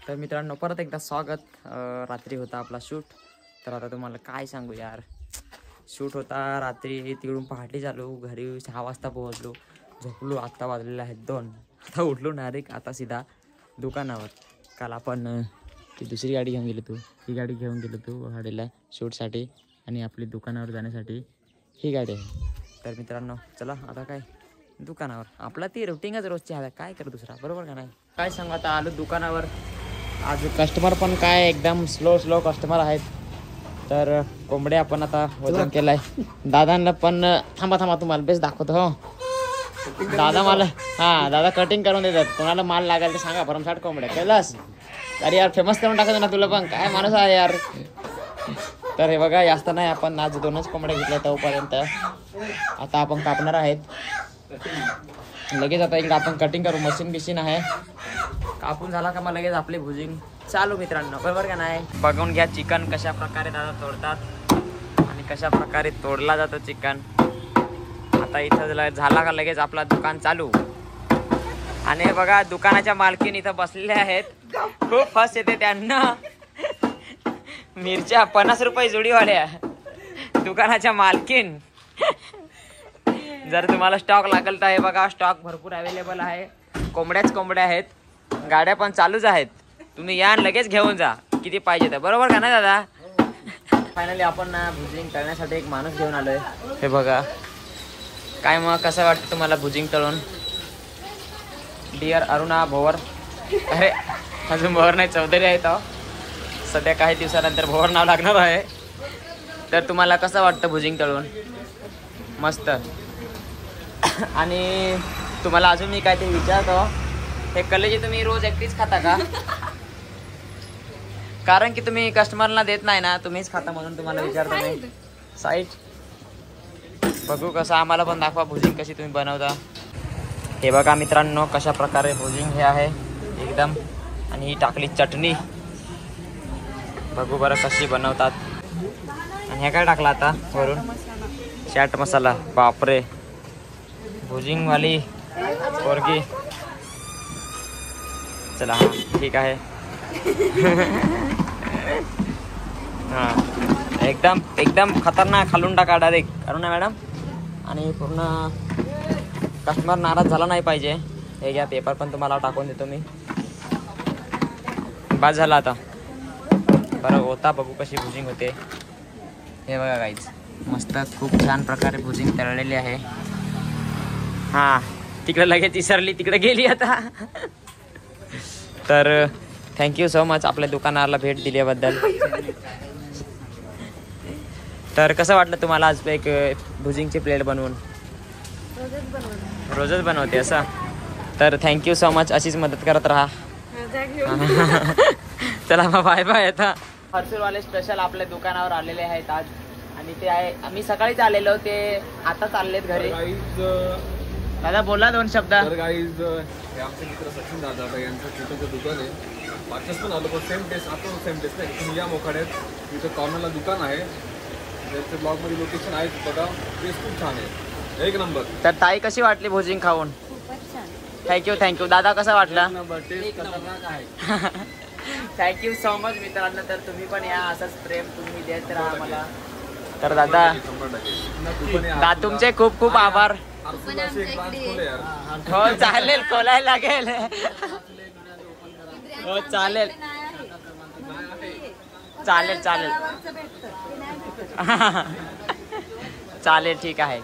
तर मित्रांनो परत एकदा स्वागत. रात्री होता आपला शूट. तर आता तुम्हाला काय सांगू यार, शूट होता रात्री, तिकडून पहाटे चालू, घरी 6 वाजता पोहोचलो, झोपलो. आत्ता वाजलेले आहेत 2. आता उठलो डायरेक्ट, आता सीधा दुकानावर. काल आपण ती दुसरी गाडी घेऊन गेलो, ही गाडी घेऊन गेलो वाडीला शूटसाठी, आणि आपली दुकानावर जाण्यासाठी ही गाडी आहे. तर मित्रांनो चला आता काय दुकानावर, आपला ती रुटीनच रोजची आहे, काय कर दुसरा, बरोबर का नाही. काय सांगू, आता आलो दुकानावर. आज कस्टमर पण काय एकदम स्लो कस्टमर आहेत. तर कोंबड्या आपण आता वजन केलाय. दादांना पण थांबा तुम्हाला बेस दाखवतो. हो दादा मला दादा कटिंग करून देतात. कोणाला माल लागेल तर सांगा, भरमसाठ कोंबड्या केलास. अरे यार फेमस करून टाकायचं ना तुला, पण काय माणूस आहे यार. तर हे बघा, जास्त नाही, आपण आज 2च कोंबड्या घेतल्या तोपर्यंत. आता आपण कापणार आहेत लगेच. आता इकडे आपण कटिंग करू, मशीन आहे. कापून झाला का मग लगेच आपली भुजिंग चालू मित्रांनो, बरोबर का नाही. बघून घ्या चिकन कशा प्रकारे दादा तोडतात आणि कशा प्रकारे तोडला जातो चिकन. आता इथं झाला का लगेच आपला दुकान चालू. आणि बघा दुकानाच्या मालकीन इथं बसलेल्या आहेत. खूप फस येते त्यांना. मिरच्या 50 रुपये जोडीवाल्या. दुकानाच्या मालकीन. जर तुम्हाला स्टॉक लागेल तर हे बघा, स्टॉक भरपूर अवेलेबल आहे. कोंबड्या आहेत, गाड्या पण चालूच आहेत. तुम्ही या लगेच घेऊन जा किती पाहिजे तर, बरोबर का नाही दादा. फायनली आपण ना भुजिंग तळण्यासाठी एक माणूस घेऊन आलोय. हे बघा काय, मग कसं वाटतं तुम्हाला भुजिंग तळून. डिअर अरुणा भोवर. अरे अजून भोवर नाही, चौधरी आहे तो. सध्या काही दिवसानंतर भोवर नाव लागणार आहे. तर तुम्हाला कसं वाटतं भुजिंग तळून. मस्त. आणि तुम्हाला अजून मी काय ते विचारतो, हे कलेजी तुम्ही रोज एकटीच खाता का. कारण की तुम्ही कस्टमरला देत नाही ना, तुम्हीच खाता म्हणून तुम्हाला विचारतो मी. साईट बघू कसं, आम्हाला पण दाखवा भुजिंग कशी तुम्ही बनवता. हे बघा मित्रांनो कशा प्रकारे भुजिंग हे आहे एकदम. आणि ही टाकली चटणी, बघू बरं कशी बनवतात. आणि हे काय टाकलं आता वरून, चाट मसाला. बापरे, भुजिंगवाली पोरगी. चला ठीक आहे. हां एकदम खतरनाक खालून टाका डायरेक्ट, करू ना मॅडम. आणि पूर्ण कस्टमर नाराज झाला नाही पाहिजे. हे घ्या पेपर पण तुम्हाला टाकून देतो मी. बस झाला आता, बरं होता. बघू कशी भुजिंग होते. हे बघा गाईज, मस्त खूप छान प्रकारे भुजिंग तळलेली आहे. हां तिकडे लगेच विसरली, तिकडे गेली आता. तर थँक्यू सो मच आपल्या दुकानाला भेट दिल्याबद्दल. तर कसं वाटलं तुम्हाला आज एक भुजिंगची प्लेट बनवून. रोजच बनवते असं. तर थँक्यू सो मच, अशीच मदत करत राहा. चला मग बाय बाय. आता हर्सूलवाले स्पेशल आपल्या दुकानावर आलेले आहेत आज. आणि ते आहे, आम्ही सकाळीच आलेलो, ते आता चाललेत घरी. दादा बोला 2 शब्द. तर गाईज हे आमचे मित्र सचिन दादा यांचं छोटंसं दुकान आहे. मागच्याच पण आलो, पण सेम टेस्ट आता सेम टेस्ट नाही. तुम्ही या मोखाड्यात, तिथं कॉर्नरला दुकान आहे. त्याचं ब्लॉगमध्ये लोकेशन आहे बघा. टेस्ट खूप छान आहे, एक नंबर. तर ताई कशी वाटली भुजिंग खाऊन. थँक्यू. दादा कसा वाटला. थँक्यू सो मच मित्रांनो. तर तुम्ही पण या, असंच प्रेम तुम्ही देत राहा मला. तर दादा तुमचे खूप खूप आभार. हो चालेल, खोलायला लागेल. हो चालेल. चालेल ठीक आहे.